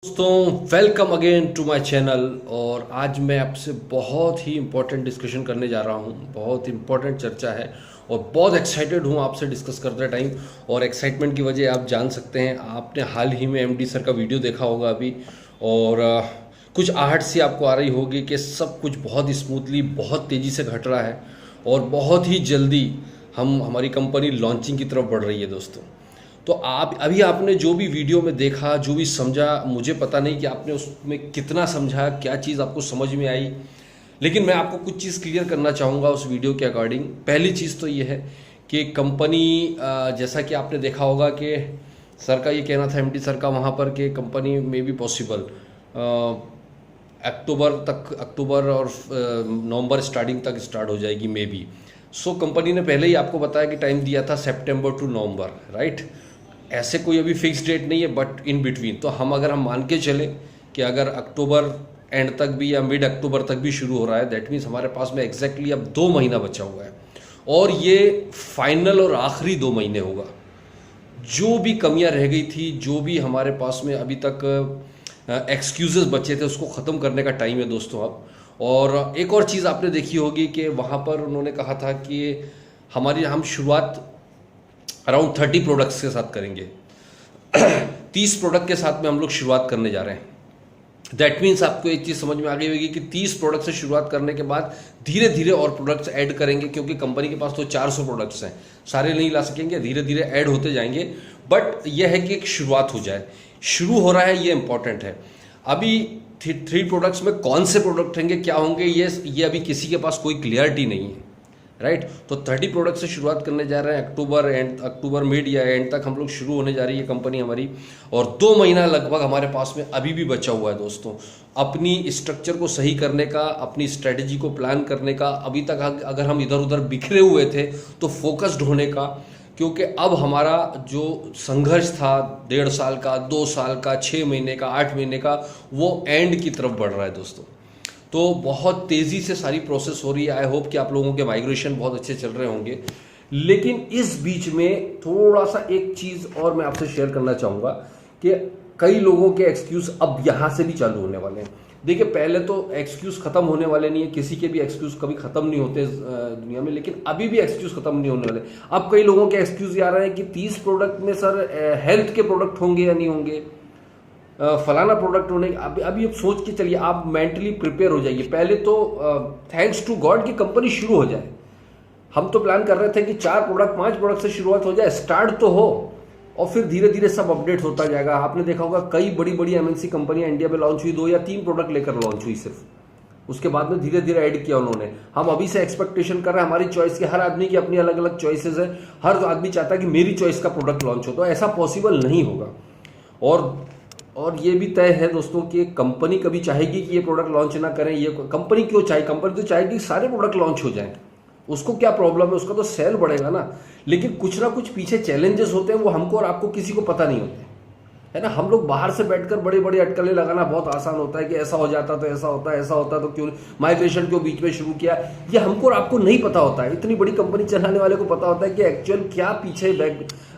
दोस्तों welcome again to my channel. और आज मैं आपसे बहुत ही इम्पोर्टेंट डिस्कशन करने जा रहा हूँ। बहुत इम्पोर्टेंट चर्चा है और बहुत एक्साइटेड हूँ आपसे डिस्कस करते टाइम। और एक्साइटमेंट की वजह आप जान सकते हैं, आपने हाल ही में एमडी सर का वीडियो देखा होगा अभी, और कुछ आहट सी आपको आ रही होगी कि सब कुछ बहुत स्मूथली बहुत तेज़ी से घट रहा है और बहुत ही जल्दी हमारी कंपनी लॉन्चिंग की तरफ बढ़ रही है दोस्तों। तो आप अभी आपने जो भी वीडियो में देखा, जो भी समझा, मुझे पता नहीं कि आपने उसमें कितना समझा, क्या चीज़ आपको समझ में आई, लेकिन मैं आपको कुछ चीज़ क्लियर करना चाहूँगा उस वीडियो के अकॉर्डिंग। पहली चीज़ तो ये है कि कंपनी, जैसा कि आपने देखा होगा कि सर का ये कहना था, एमडी सर का वहाँ पर, कि कंपनी में भी पॉसिबल अक्टूबर और नवंबर स्टार्टिंग तक स्टार्ट हो जाएगी मे बी। सो कंपनी ने पहले ही आपको बताया कि टाइम दिया था सितंबर टू नवंबर, राइट। ऐसे कोई अभी फिक्स डेट नहीं है, बट इन बिटवीन तो अगर हम मान के चले कि अगर अक्टूबर एंड तक भी या मिड अक्टूबर तक भी शुरू हो रहा है, दैट मीन्स हमारे पास में एग्जैक्टली अब 2 महीना बचा हुआ है और ये फाइनल और आखिरी 2 महीने होगा। जो भी कमियां रह गई थी, जो भी हमारे पास में अभी तक एक्सक्यूजेस बचे थे, उसको ख़त्म करने का टाइम है दोस्तों अब। और एक और चीज़ आपने देखी होगी कि वहाँ पर उन्होंने कहा था कि हम शुरुआत अराउंड 30 प्रोडक्ट्स के साथ करेंगे। 30 प्रोडक्ट के साथ में हम लोग शुरुआत करने जा रहे हैं। दैट मीन्स आपको एक चीज़ समझ में आ गई होगी कि 30 प्रोडक्ट से शुरुआत करने के बाद धीरे धीरे और प्रोडक्ट्स ऐड करेंगे, क्योंकि कंपनी के पास तो 400 प्रोडक्ट्स हैं, सारे नहीं ला सकेंगे, धीरे धीरे ऐड होते जाएंगे। बट यह है कि एक शुरुआत हो जाए, शुरू हो रहा है, ये इंपॉर्टेंट है। अभी 3 प्रोडक्ट्स में कौन से प्रोडक्ट होंगे, क्या होंगे, ये अभी किसी के पास कोई क्लियरिटी नहीं है, राइट। तो 30 प्रोडक्ट से शुरुआत करने जा रहे हैं। अक्टूबर मिड या एंड तक हम लोग शुरू होने जा रही है कंपनी हमारी। और 2 महीना लगभग हमारे पास में अभी भी बचा हुआ है दोस्तों, अपनी स्ट्रक्चर को सही करने का, अपनी स्ट्रेटेजी को प्लान करने का। अभी तक अगर हम इधर उधर बिखरे हुए थे तो फोकस्ड होने का, क्योंकि अब हमारा जो संघर्ष था 1.5 साल का, 2 साल का, 6 महीने का, 8 महीने का, वो एंड की तरफ बढ़ रहा है दोस्तों। तो बहुत तेज़ी से सारी प्रोसेस हो रही है। आई होप कि आप लोगों के माइग्रेशन बहुत अच्छे चल रहे होंगे। लेकिन इस बीच में थोड़ा सा एक चीज़ और मैं आपसे शेयर करना चाहूँगा कि कई लोगों के एक्सक्यूज़ अब यहाँ से भी चालू होने वाले हैं। देखिए, पहले तो एक्सक्यूज़ ख़त्म होने वाले नहीं है, किसी के भी एक्सक्यूज़ कभी ख़त्म नहीं होते दुनिया में, लेकिन अभी भी एक्सक्यूज़ ख़त्म नहीं होने वाले। अब कई लोगों के एक्सक्यूज़ आ रहे हैं कि 30 प्रोडक्ट में सर हेल्थ के प्रोडक्ट होंगे या नहीं होंगे, फलाना प्रोडक्ट होने। अभी अब सोच के चलिए, आप मेंटली प्रिपेयर हो जाइए। पहले तो थैंक्स टू गॉड की कंपनी शुरू हो जाए। हम तो प्लान कर रहे थे कि 4 प्रोडक्ट 5 प्रोडक्ट से शुरुआत हो जाए, स्टार्ट तो हो, और फिर धीरे धीरे सब अपडेट होता जाएगा। आपने देखा होगा कई बड़ी बड़ी एमएनसी कंपनियां इंडिया में लॉन्च हुई, 2 या 3 प्रोडक्ट लेकर लॉन्च हुई सिर्फ। उसके बाद में धीरे धीरे ऐड किया उन्होंने। हम अभी से एक्सपेक्टेशन कर रहे हैं, हमारी चॉइस के, हर आदमी की अपनी अलग अलग चॉइसेस है। हर आदमी चाहता है कि मेरी चॉइस का प्रोडक्ट लॉन्च हो, तो ऐसा पॉसिबल नहीं होगा। और ये भी तय है दोस्तों कि कंपनी कभी चाहेगी कि ये प्रोडक्ट लॉन्च ना करें। ये कंपनी क्यों चाहे, कंपनी तो चाहेगी कि सारे प्रोडक्ट लॉन्च हो जाएं। उसको क्या प्रॉब्लम है, उसका तो सेल बढ़ेगा ना। लेकिन कुछ ना कुछ पीछे चैलेंजेस होते हैं, वो हमको और आपको किसी को पता नहीं होते, है ना। हम लोग बाहर से बैठकर बड़ी बड़ी अटकलें लगाना बहुत आसान होता है कि ऐसा हो जाता तो ऐसा होता, ऐसा होता तो क्यों माइग्रेशन क्यों बीच में शुरू किया। ये हमको और आपको नहीं पता होता है। इतनी बड़ी कंपनी चलाने वाले को पता होता है कि एक्चुअल क्या पीछे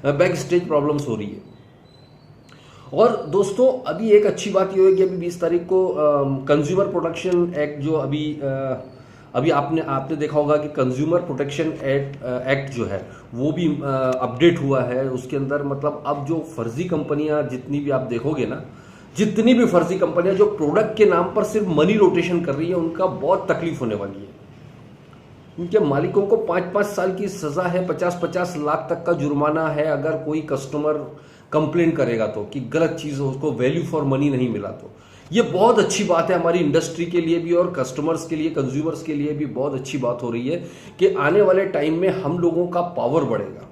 बैक स्टेज प्रॉब्लम्स हो रही है। और दोस्तों, अभी एक अच्छी बात ये है कि अभी 20 तारीख को कंज्यूमर प्रोटेक्शन एक्ट, जो अभी आपने देखा होगा कि कंज्यूमर प्रोटेक्शन एक्ट जो है वो भी अपडेट हुआ है। उसके अंदर मतलब अब जो फर्जी कंपनियां जितनी भी आप देखोगे ना, जितनी भी फर्जी कंपनियां जो प्रोडक्ट के नाम पर सिर्फ मनी रोटेशन कर रही है, उनका बहुत तकलीफ होने वाली है। उनके मालिकों को 5-5 साल की सजा है, 50-50 लाख तक का जुर्माना है अगर कोई कस्टमर कंप्लेंट करेगा तो, कि गलत चीज़ हो, उसको वैल्यू फॉर मनी नहीं मिला तो। ये बहुत अच्छी बात है हमारी इंडस्ट्री के लिए भी और कस्टमर्स के लिए, कंज्यूमर्स के लिए भी बहुत अच्छी बात हो रही है कि आने वाले टाइम में हम लोगों का पावर बढ़ेगा।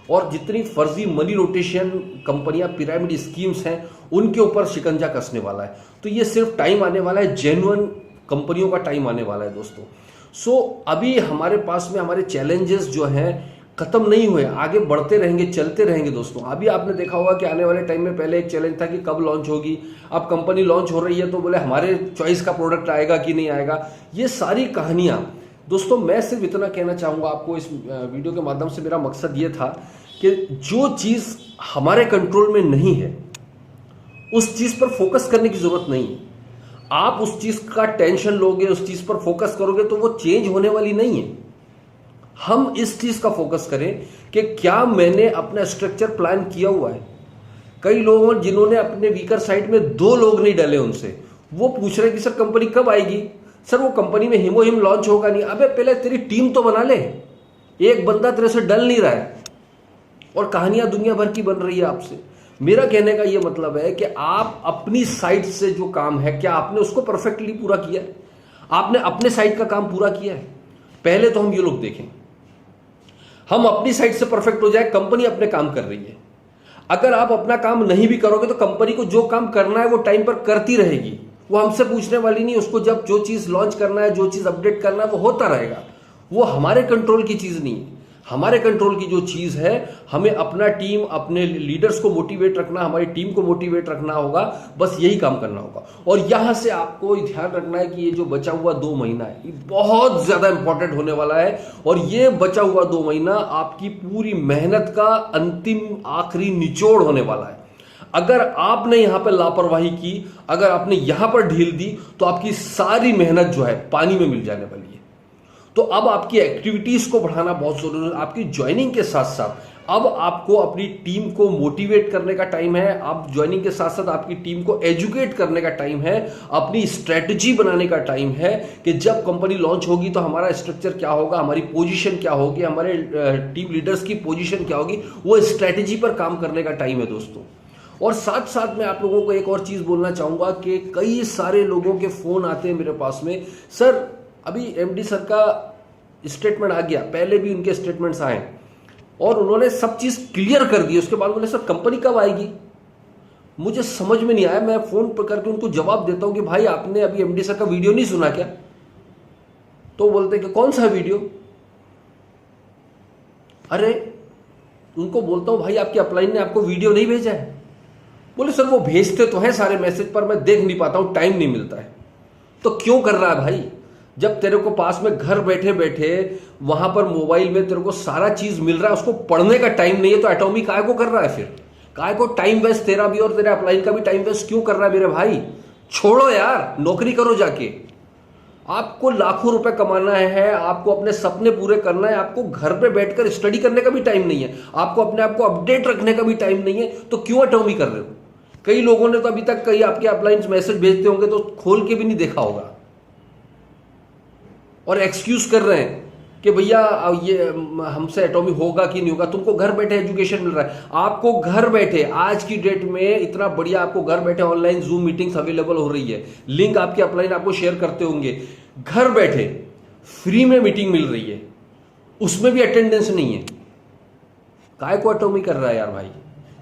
और जितनी फर्जी मनी रोटेशन कंपनियां, पिरामिड स्कीम्स हैं, उनके ऊपर शिकंजा कसने वाला है। तो ये सिर्फ टाइम आने वाला है, जेन्युइन कंपनियों का टाइम आने वाला है दोस्तों। सो अभी हमारे पास में हमारे चैलेंजेस जो हैं खत्म नहीं हुए, आगे बढ़ते रहेंगे, चलते रहेंगे दोस्तों। अभी आपने देखा होगा कि आने वाले टाइम में पहले एक चैलेंज था कि कब लॉन्च होगी। अब कंपनी लॉन्च हो रही है तो बोले हमारे चॉइस का प्रोडक्ट आएगा कि नहीं आएगा। ये सारी कहानियां दोस्तों, मैं सिर्फ इतना कहना चाहूँगा आपको इस वीडियो के माध्यम से। मेरा मकसद ये था कि जो चीज़ हमारे कंट्रोल में नहीं है उस चीज पर फोकस करने की जरूरत नहीं है। आप उस चीज का टेंशन लोगे, उस चीज पर फोकस करोगे तो वो चेंज होने वाली नहीं है। हम इस चीज का फोकस करें कि क्या मैंने अपना स्ट्रक्चर प्लान किया हुआ है। कई लोग जिन्होंने अपने वीकर साइड में 2 लोग नहीं डाले, उनसे वो पूछ रहे कि सर कंपनी कब आएगी, सर वो कंपनी में हिमो हिम लॉन्च होगा नहीं। अबे पहले तेरी टीम तो बना ले, एक बंदा तेरे से डल नहीं रहा है और कहानियां दुनिया भर की बन रही है आपसे। मेरा कहने का यह मतलब है कि आप अपनी साइड से जो काम है, क्या आपने उसको परफेक्टली पूरा किया है? आपने अपने साइड का काम पूरा किया है? पहले तो हम ये लोग देखें, हम अपनी साइड से परफेक्ट हो जाए, कंपनी अपने काम कर रही है। अगर आप अपना काम नहीं भी करोगे तो कंपनी को जो काम करना है वो टाइम पर करती रहेगी, वो हमसे पूछने वाली नहीं। उसको जब जो चीज लॉन्च करना है, जो चीज अपडेट करना है, वो होता रहेगा। वो हमारे कंट्रोल की चीज नहीं है। हमारे कंट्रोल की जो चीज है, हमें अपना टीम, अपने लीडर्स को मोटिवेट रखना, हमारी टीम को मोटिवेट रखना होगा, बस यही काम करना होगा। और यहां से आपको ध्यान रखना है कि ये जो बचा हुआ 2 महीना है, ये बहुत ज्यादा इंपॉर्टेंट होने वाला है। और ये बचा हुआ 2 महीना आपकी पूरी मेहनत का अंतिम आखिरी निचोड़ होने वाला है। अगर आपने यहां पर लापरवाही की, अगर आपने यहां पर ढील दी, तो आपकी सारी मेहनत जो है पानी में मिल जाने वाली है। तो अब आपकी एक्टिविटीज को बढ़ाना बहुत जरूरी है। आपकी ज्वाइनिंग के साथ साथ अब आपको अपनी टीम को मोटिवेट करने का टाइम है। आप ज्वाइनिंग के साथ साथ आपकी टीम को एजुकेट करने का टाइम है, अपनी स्ट्रेटजी बनाने का टाइम है कि जब कंपनी लॉन्च होगी तो हमारा स्ट्रक्चर क्या होगा, हमारी पोजीशन क्या होगी, हमारे टीम लीडर्स की पोजीशन क्या होगी, वो स्ट्रेटजी पर काम करने का टाइम है दोस्तों। और साथ साथ मैं आप लोगों को एक और चीज बोलना चाहूंगा कि कई सारे लोगों के फोन आते हैं मेरे पास में, सर अभी एमडी सर का स्टेटमेंट आ गया, पहले भी उनके स्टेटमेंट्स आए और उन्होंने सब चीज क्लियर कर दी। उसके बाद बोले सर कंपनी कब आएगी? मुझे समझ में नहीं आया। मैं फोन पर करके उनको जवाब देता हूं कि भाई आपने अभी एमडी सर का वीडियो नहीं सुना क्या? तो बोलते कि कौन सा वीडियो? अरे उनको बोलता हूं भाई आपकी अपलाइन ने आपको वीडियो नहीं भेजा है? बोले सर वो भेजते तो हैं सारे मैसेज पर, मैं देख नहीं पाता हूं, टाइम नहीं मिलता है। तो क्यों कर रहा है भाई? जब तेरे को पास में घर बैठे बैठे वहां पर मोबाइल में तेरे को सारा चीज मिल रहा है, उसको पढ़ने का टाइम नहीं है, तो एटॉमिक काय को कर रहा है? फिर काय को टाइम वेस्ट, तेरा भी और तेरे अपलाइन का भी टाइम वेस्ट क्यों कर रहा है मेरे भाई? छोड़ो यार, नौकरी करो जाके। आपको लाखों रुपए कमाना है, आपको अपने सपने पूरे करना है, आपको घर पे बैठकर स्टडी करने का भी टाइम नहीं है, आपको अपने आप को अपडेट रखने का भी टाइम नहीं है, तो क्यों एटॉमिक कर रहे हो? कई लोगों ने तो अभी तक कई आपके अपलाइंस मैसेज भेजते होंगे तो खोल के भी नहीं देखा होगा और एक्सक्यूज कर रहे हैं कि भैया ये हमसे एटॉमिक होगा कि नहीं होगा। तुमको घर बैठे एजुकेशन मिल रहा है, आपको घर बैठे आज की डेट में इतना बढ़िया, आपको घर बैठे ऑनलाइन जूम मीटिंग्स अवेलेबल हो रही है, लिंक आपके अपलाइन आपको शेयर करते होंगे, घर बैठे फ्री में मीटिंग मिल रही है, उसमें भी अटेंडेंस नहीं है। काय को एटॉमिक कर रहा है यार भाई?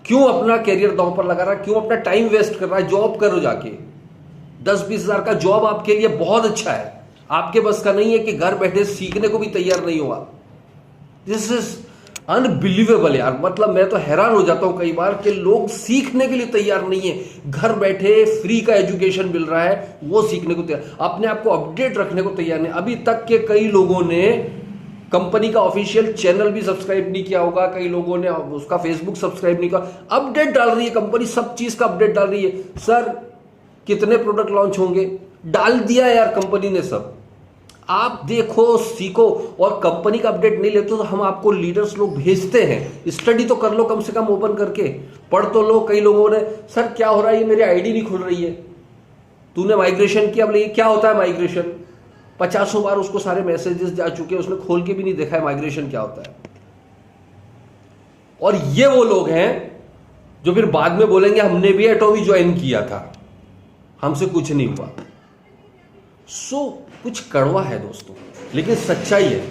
क्यों अपना कैरियर दांव पर लगा रहा है? क्यों अपना टाइम वेस्ट कर रहा है? जॉब करो जाके, 10-20 हजार का जॉब आपके लिए बहुत अच्छा है। आपके बस का नहीं है कि घर बैठे सीखने को भी तैयार नहीं हुआ। दिस इज अनबिलीवेबल यार। मतलब मैं तो हैरान हो जाता हूं कई बार कि लोग सीखने के लिए तैयार नहीं है। घर बैठे फ्री का एजुकेशन मिल रहा है, वो सीखने को तैयार, अपने आप को अपडेट रखने को तैयार नहीं। अभी तक के कई लोगों ने कंपनी का ऑफिशियल चैनल भी सब्सक्राइब नहीं किया होगा, कई लोगों ने उसका फेसबुक सब्सक्राइब नहीं किया। अपडेट डाल रही है कंपनी, सब चीज का अपडेट डाल रही है। सर कितने प्रोडक्ट लॉन्च होंगे, डाल दिया यार कंपनी ने सब। आप देखो, सीखो। और कंपनी का अपडेट नहीं लेते तो हम आपको लीडर्स लोग भेजते हैं, स्टडी तो कर लो, कम से कम ओपन करके पढ़ तो लो। कई लोगों ने सर क्या हो रहा है, ये मेरी आईडी नहीं खुल रही है, तूने माइग्रेशन किया? बोले क्या होता है माइग्रेशन? 50 बार उसको सारे मैसेजेस जा चुके हैं, उसने खोल के भी नहीं देखा है माइग्रेशन क्या होता है। और ये वो लोग हैं जो फिर बाद में बोलेंगे हमने भी एटॉमी ज्वाइन किया था, हमसे कुछ नहीं हुआ। कुछ कड़वा है दोस्तों, लेकिन सच्चाई है।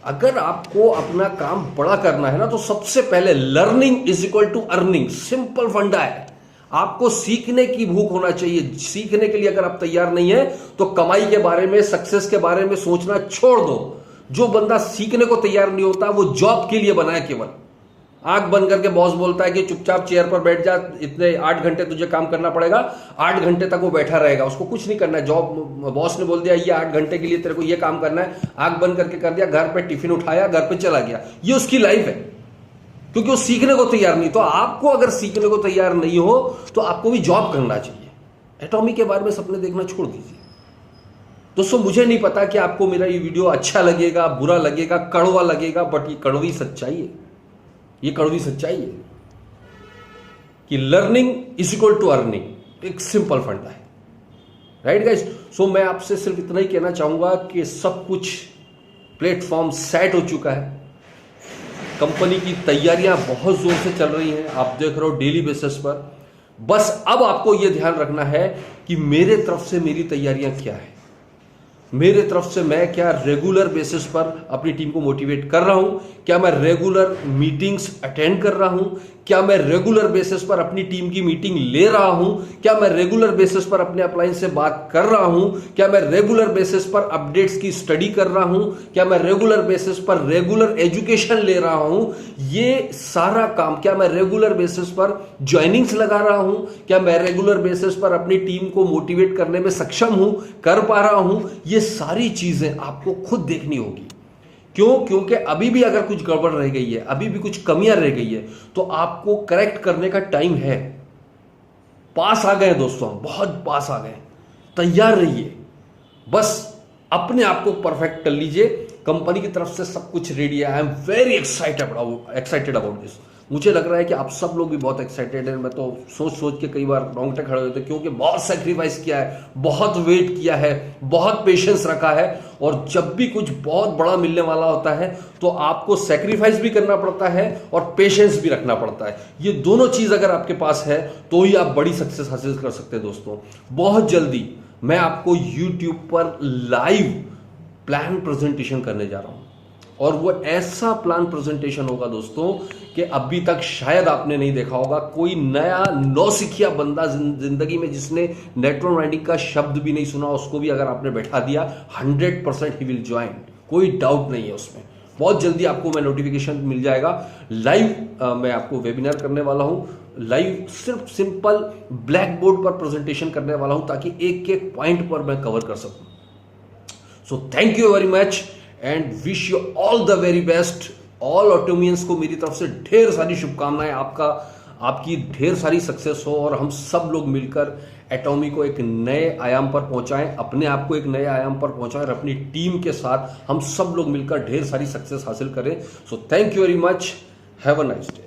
अगर आपको अपना काम बड़ा करना है ना, तो सबसे पहले learning is equal to earning, simple फंडा है। आपको सीखने की भूख होना चाहिए। सीखने के लिए अगर आप तैयार नहीं है तो कमाई के बारे में, सक्सेस के बारे में सोचना छोड़ दो। जो बंदा सीखने को तैयार नहीं होता वो जॉब के लिए बना है केवल। आंख बंद करके बॉस बोलता है कि चुपचाप चेयर पर बैठ जा, इतने 8 घंटे तुझे काम करना पड़ेगा, 8 घंटे तक वो बैठा रहेगा, उसको कुछ नहीं करना है। जॉब बॉस ने बोल दिया ये 8 घंटे के लिए तेरे को ये काम करना है, आंख बंद करके कर दिया, घर पे टिफिन उठाया, घर पे चला गया, ये उसकी लाइफ है। क्योंकि वो सीखने को तैयार नहीं। तो आपको अगर सीखने को तैयार नहीं हो तो आपको भी जॉब करना चाहिए। एटॉमी के बारे में सपने देखना छोड़ दीजिए दोस्तों। मुझे नहीं पता कि आपको मेरा ये वीडियो अच्छा लगेगा, बुरा लगेगा, कड़वा लगेगा, बट ये कड़वी सच्चाई है। ये कड़वी सच्चाई है कि learning is equal to earning. एक सिंपल फंडा है, राइट गाइस। सो मैं आपसे सिर्फ इतना ही कहना चाहूंगा कि सब कुछ प्लेटफॉर्म सेट हो चुका है। कंपनी की तैयारियां बहुत जोर से चल रही हैं, आप देख रहे हो डेली बेसिस पर। बस अब आपको यह ध्यान रखना है कि मेरे तरफ से मेरी तैयारियां क्या है, मेरे तरफ से मैं क्या रेगुलर बेसिस पर अपनी टीम को मोटिवेट कर रहा हूं, क्या मैं रेगुलर मीटिंग्स अटेंड कर रहा हूं, क्या मैं रेगुलर बेसिस पर अपनी टीम की मीटिंग ले रहा हूं, क्या मैं रेगुलर बेसिस पर अपने अपलाइन से बात कर रहा हूं, क्या मैं रेगुलर बेसिस पर अपडेट्स की स्टडी कर रहा हूं, क्या मैं रेगुलर बेसिस पर रेगुलर एजुकेशन ले रहा हूं। ये सारा काम, क्या मैं रेगुलर बेसिस पर ज्वाइनिंग्स लगा रहा हूं, क्या मैं रेगुलर बेसिस पर अपनी टीम को मोटिवेट करने में सक्षम हूं, कर पा रहा हूं। ये सारी चीजें आपको खुद देखनी होगी। क्यों? क्योंकि अभी भी अगर कुछ गड़बड़ रह गई है, अभी भी कुछ कमियां रह गई है, तो आपको करेक्ट करने का टाइम है। पास आ गए दोस्तों, बहुत पास आ गए। तैयार रहिए, बस अपने आप को परफेक्ट कर लीजिए। कंपनी की तरफ से सब कुछ रेडी है। I am very excited about this. मुझे लग रहा है कि आप सब लोग भी बहुत एक्साइटेड हैं। मैं तो सोच के कई बार रोंगटे खड़े होते, क्योंकि बहुत सेक्रीफाइस किया है, बहुत वेट किया है, बहुत पेशेंस रखा है। और जब भी कुछ बहुत बड़ा मिलने वाला होता है तो आपको सेक्रीफाइस भी करना पड़ता है और पेशेंस भी रखना पड़ता है। ये दोनों चीज अगर आपके पास है तो ही आप बड़ी सक्सेस हासिल कर सकते हैं दोस्तों। बहुत जल्दी मैं आपको YouTube पर लाइव प्लान प्रेजेंटेशन करने जा रहा हूं, और वो ऐसा प्लान प्रेजेंटेशन होगा दोस्तों कि अभी तक शायद आपने नहीं देखा होगा। कोई नया नौसिखिया बंदा जिंदगी में जिसने नेटवर्क मार्केटिंग का शब्द भी नहीं सुना, उसको भी अगर आपने बैठा दिया 100% ही विल ज्वाइन, कोई डाउट नहीं है उसमें। बहुत जल्दी आपको मैं नोटिफिकेशन मिल जाएगा। लाइव मैं आपको वेबिनार करने वाला हूं, लाइव सिर्फ सिंपल ब्लैक बोर्ड पर प्रेजेंटेशन करने वाला हूं, ताकि एक एक पॉइंट पर मैं कवर कर सकूं। So thank you very much and wish you all the very best. All ऑटोमियंस को मेरी तरफ से ढेर सारी शुभकामनाएं। आपकी ढेर सारी सक्सेस हो और हम सब लोग मिलकर एटॉमी को एक नए आयाम पर पहुंचाएं, अपने आप को एक नए आयाम पर पहुंचाएं, और अपनी टीम के साथ हम सब लोग मिलकर ढेर सारी सक्सेस हासिल करें। सो thank you very much, have a nice day.